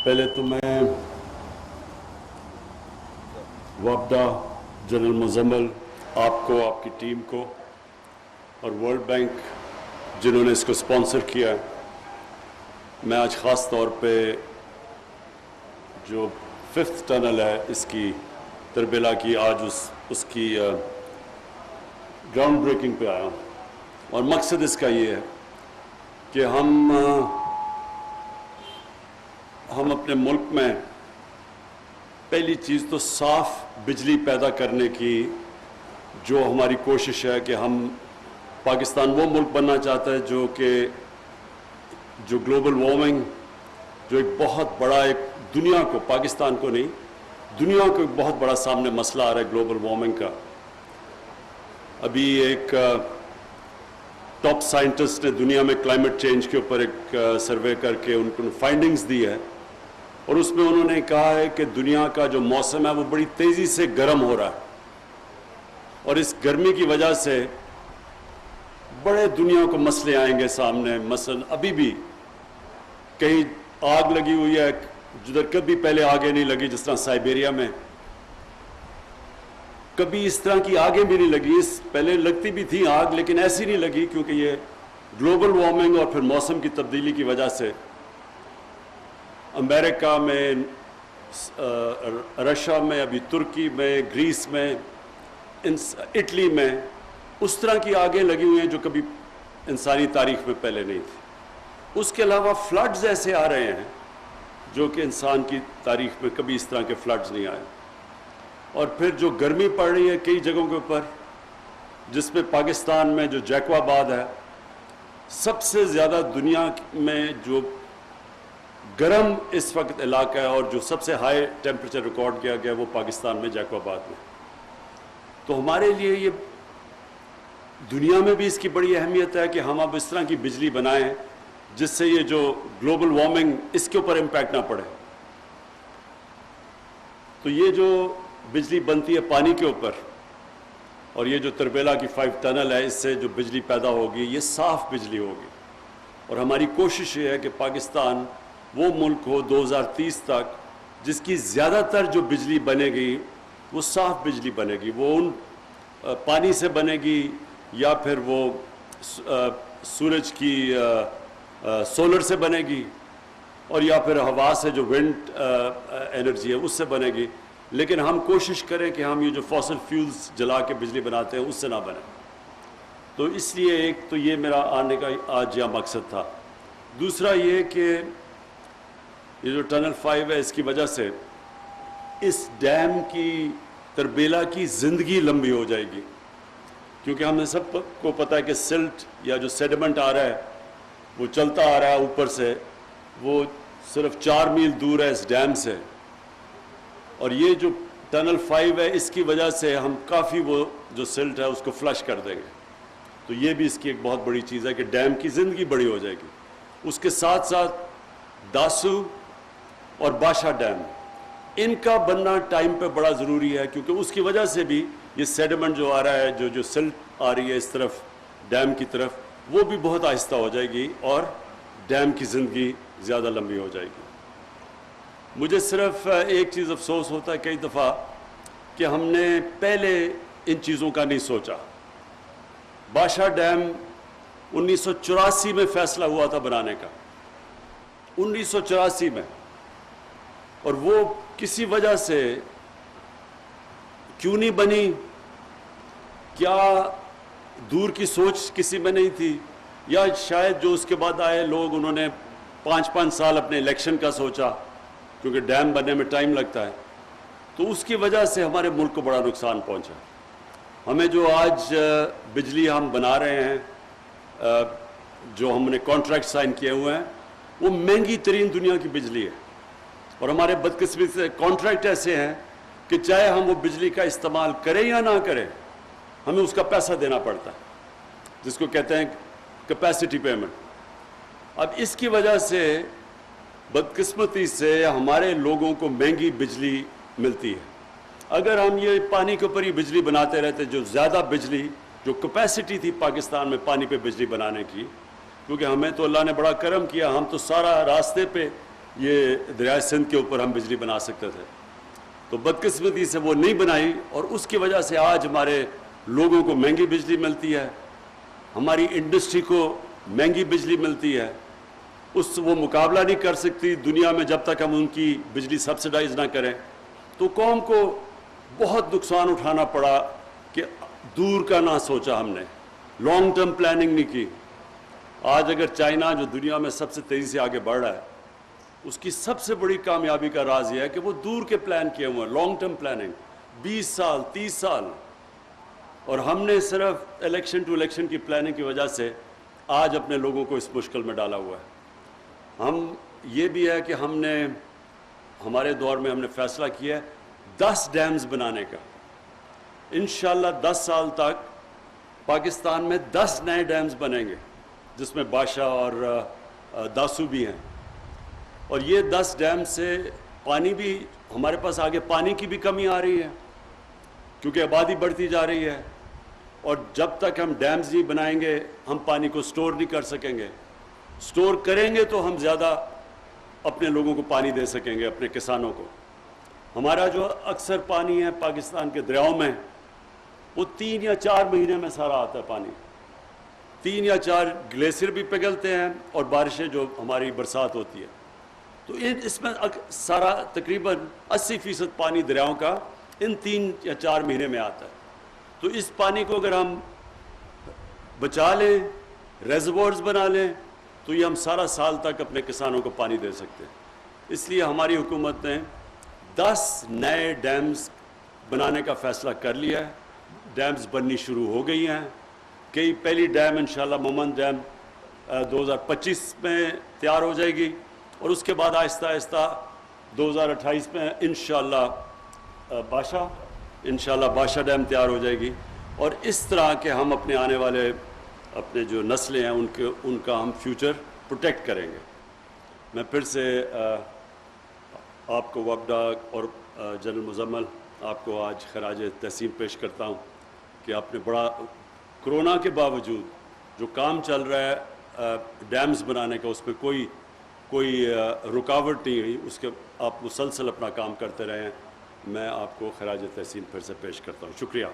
پہلے تو میں وابڈا، جنرل مزمل، آپ کو، آپ کی ٹیم کو اور ورلڈ بینک جنہوں نے اس کو اسپانسر کیا ہے، میں آج خاص طور پہ جو 5th ٹنل ہے اس کی تربیلا کی، آج اس کی گراؤنڈ بریکنگ پہ آیا ہوں، اور مقصد اس کا یہ ہے کہ ہم اپنے ملک میں پہلی چیز تو صاف بجلی پیدا کرنے کی جو ہماری کوشش ہے کہ ہم پاکستان وہ ملک بننا چاہتا ہے جو گلوبل وارمنگ جو ایک بہت بڑا، ایک دنیا کو، پاکستان کو نہیں، دنیا کو ایک بہت بڑا سامنے مسئلہ آ رہا ہے گلوبل وارمنگ کا۔ ابھی ایک ٹاپ سائنٹسٹ نے دنیا میں کلائمیٹ چینج کے اوپر ایک سروے کر کے ان کو فائنڈنگز دی ہے، اور اس میں انہوں نے کہا ہے کہ دنیا کا جو موسم ہے وہ بڑی تیزی سے گرم ہو رہا ہے، اور اس گرمی کی وجہ سے بڑے دنیا کو مسئلے آئیں گے سامنے۔ مثلا ابھی بھی کہیں آگ لگی ہوئی ہے جدھر کبھی پہلے آگے نہیں لگی، جس طرح سائبیریا میں کبھی اس طرح کی آگیں بھی نہیں لگی، پہلے لگتی بھی تھی آگ لیکن ایسی نہیں لگی، کیونکہ یہ گلوبل وارمنگ اور پھر موسم کی تبدیلی کی وجہ سے امریکہ میں، رشیا میں، ابھی ترکی میں، گریس میں، اٹلی میں اس طرح کی آگیں لگی ہوئی ہیں جو کبھی انسانی تاریخ میں پہلے نہیں تھی۔ اس کے علاوہ فلڈز ایسے آ رہے ہیں جو کہ انسان کی تاریخ میں کبھی اس طرح کے فلڈز نہیں آئے، اور پھر جو گرمی پڑ رہی ہے کئی جگہوں کے اوپر، جس میں پاکستان میں جو جیکو آباد ہے، سب سے زیادہ دنیا میں جو گرم اس وقت علاقہ ہے اور جو سب سے ہائی ٹیمپریچر ریکارڈ کیا گیا وہ پاکستان میں جیکو آباد میں۔ تو ہمارے لیے یہ دنیا میں بھی اس کی بڑی اہمیت ہے کہ ہم اب اس طرح کی بجلی بنائیں جس سے یہ جو گلوبل وارمنگ اس کے اوپر امپیکٹ نہ پڑے۔ تو یہ جو بجلی بنتی ہے پانی کے اوپر، اور یہ جو تربیلا کی 5 ٹنل ہے، اس سے جو بجلی پیدا ہوگی یہ صاف بجلی ہوگی، اور ہماری کوشش یہ ہے کہ پاکستان وہ ملک ہو 2030 تک جس کی زیادہ تر جو بجلی بنے گی وہ صاف بجلی بنے گی، وہ ان پانی سے بنے گی یا پھر وہ سورج کی سولر سے بنے گی، اور یا پھر ہوا سے جو ونڈ انرجی ہے اس سے بنے گی، لیکن ہم کوشش کریں کہ ہم یہ جو فاسل فیولز جلا کے بجلی بناتے ہیں اس سے نہ بنے۔ تو اس لیے ایک تو یہ میرا آنے کا آج یہاں مقصد تھا۔ دوسرا یہ کہ یہ جو ٹنل 5 ہے اس کی وجہ سے اس ڈیم کی، تربیلا کی زندگی لمبی ہو جائے گی، کیونکہ ہم نے سب کو پتہ ہے کہ سلٹ یا جو سیڈمنٹ آ رہا ہے وہ چلتا آ رہا ہے اوپر سے، وہ صرف 4 میل دور ہے اس ڈیم سے، اور یہ جو ٹنل 5 ہے اس کی وجہ سے ہم کافی وہ جو سلٹ ہے اس کو فلش کر دیں گے۔ تو یہ بھی اس کی ایک بہت بڑی چیز ہے کہ ڈیم کی زندگی بڑی ہو جائے گی۔ اس کے ساتھ ساتھ داسو اور باشا ڈیم، ان کا بننا ٹائم پہ بڑا ضروری ہے، کیونکہ اس کی وجہ سے بھی یہ سیڈمنٹ جو آ رہا ہے، جو سلٹ آ رہی ہے اس طرف ڈیم کی طرف، وہ بھی بہت آہستہ ہو جائے گی اور ڈیم کی زندگی زیادہ لمبی ہو جائے گی۔ مجھے صرف ایک چیز افسوس ہوتا ہے کئی دفعہ کہ ہم نے پہلے ان چیزوں کا نہیں سوچا۔ باشا ڈیم 1984 میں فیصلہ ہوا تھا بنانے کا، 1984 میں، اور وہ کسی وجہ سے کیوں نہیں بنی، کیا دور کی سوچ کسی میں نہیں تھی، یا شاید جو اس کے بعد آئے لوگ انہوں نے 5 سال اپنے الیکشن کا سوچا، کیونکہ ڈیم بننے میں ٹائم لگتا ہے، تو اس کی وجہ سے ہمارے ملک کو بڑا نقصان پہنچا۔ ہمیں جو آج بجلی ہم بنا رہے ہیں، جو ہم نے کانٹریکٹ سائن کیے ہوئے ہیں، وہ مہنگی ترین دنیا کی بجلی ہے، اور ہمارے بدقسمتی سے کانٹریکٹ ایسے ہیں کہ چاہے ہم وہ بجلی کا استعمال کریں یا نہ کریں ہمیں اس کا پیسہ دینا پڑتا ہے، جس کو کہتے ہیں کیپیسٹی پیمنٹ۔ اب اس کی وجہ سے بدقسمتی سے ہمارے لوگوں کو مہنگی بجلی ملتی ہے۔ اگر ہم یہ پانی کے اوپر ہی بجلی بناتے رہتے، جو زیادہ بجلی، جو کیپیسٹی تھی پاکستان میں پانی پہ بجلی بنانے کی، کیونکہ ہمیں تو اللہ نے بڑا کرم کیا، ہم تو سارا راستے پہ یہ دریائے سندھ کے اوپر ہم بجلی بنا سکتے تھے، تو بدقسمتی سے وہ نہیں بنائی، اور اس کی وجہ سے آج ہمارے لوگوں کو مہنگی بجلی ملتی ہے، ہماری انڈسٹری کو مہنگی بجلی ملتی ہے، وہ مقابلہ نہیں کر سکتی دنیا میں جب تک ہم ان کی بجلی سبسڈائز نہ کریں۔ تو قوم کو بہت نقصان اٹھانا پڑا کہ دور کا نہ سوچا، ہم نے لانگ ٹرم پلاننگ نہیں کی۔ آج اگر چائنا جو دنیا میں سب سے تیزی سے آگے بڑھ رہا ہے، اس کی سب سے بڑی کامیابی کا راز یہ ہے کہ وہ دور کے پلان کیے ہوئے ہیں، لانگ ٹرم پلاننگ، 20 سال 30 سال، اور ہم نے صرف الیکشن ٹو الیکشن کی پلاننگ کی وجہ سے آج اپنے لوگوں کو اس مشکل میں ڈالا ہوا ہے۔ یہ بھی ہے کہ ہمارے دور میں ہم نے فیصلہ کیا ہے 10 ڈیمز بنانے کا۔ انشاءاللہ 10 سال تک پاکستان میں 10 نئے ڈیمز بنیں گے، جس میں بادشاہ اور داسو بھی ہیں، اور یہ 10 ڈیم سے پانی بھی ہمارے پاس آگے پانی کی بھی کمی آ رہی ہے کیونکہ آبادی بڑھتی جا رہی ہے، اور جب تک ہم ڈیمز نہیں بنائیں گے ہم پانی کو سٹور نہیں کر سکیں گے۔ سٹور کریں گے تو ہم زیادہ اپنے لوگوں کو پانی دے سکیں گے، اپنے کسانوں کو۔ ہمارا جو اکثر پانی ہے پاکستان کے دریاؤں میں، وہ 3 یا 4 مہینے میں سارا آتا ہے پانی، 3 یا 4 گلیشیر بھی پگھلتے ہیں، اور بارشیں جو ہماری برسات ہوتی ہے، تو اس میں سارا تقریباً 80% پانی دریاؤں کا ان 3 یا 4 مہینے میں آتا ہے۔ تو اس پانی کو اگر ہم بچا لیں، ریزروارز بنا لیں، تو یہ ہم سارا سال تک اپنے کسانوں کو پانی دے سکتے ہیں۔ اس لیے ہماری حکومت نے 10 نئے ڈیمز بنانے کا فیصلہ کر لیا ہے۔ ڈیمز بننی شروع ہو گئی ہیں، پہلی ڈیم انشاءاللہ مومن ڈیم 2025 میں تیار ہو جائے گی، اور اس کے بعد آہستہ آہستہ 2028 میں انشاءاللہ بادشاہ ڈیم تیار ہو جائے گی، اور اس طرح کہ ہم اپنے آنے والے اپنے جو نسلیں ہیں ان کا ہم فیوچر پروٹیکٹ کریں گے۔ میں پھر سے آپ کو وفد اور جنرل مزمل آپ کو آج خراج تحسین پیش کرتا ہوں کہ آپ نے بڑا کرونا کے باوجود جو کام چل رہا ہے ڈیمز بنانے کا، اس پہ کوئی رکاوٹ نہیں ہوئی، اس کے آپ مسلسل اپنا کام کرتے رہے ہیں۔ میں آپ کو خراج تحسین پھر سے پیش کرتا ہوں۔ شکریہ۔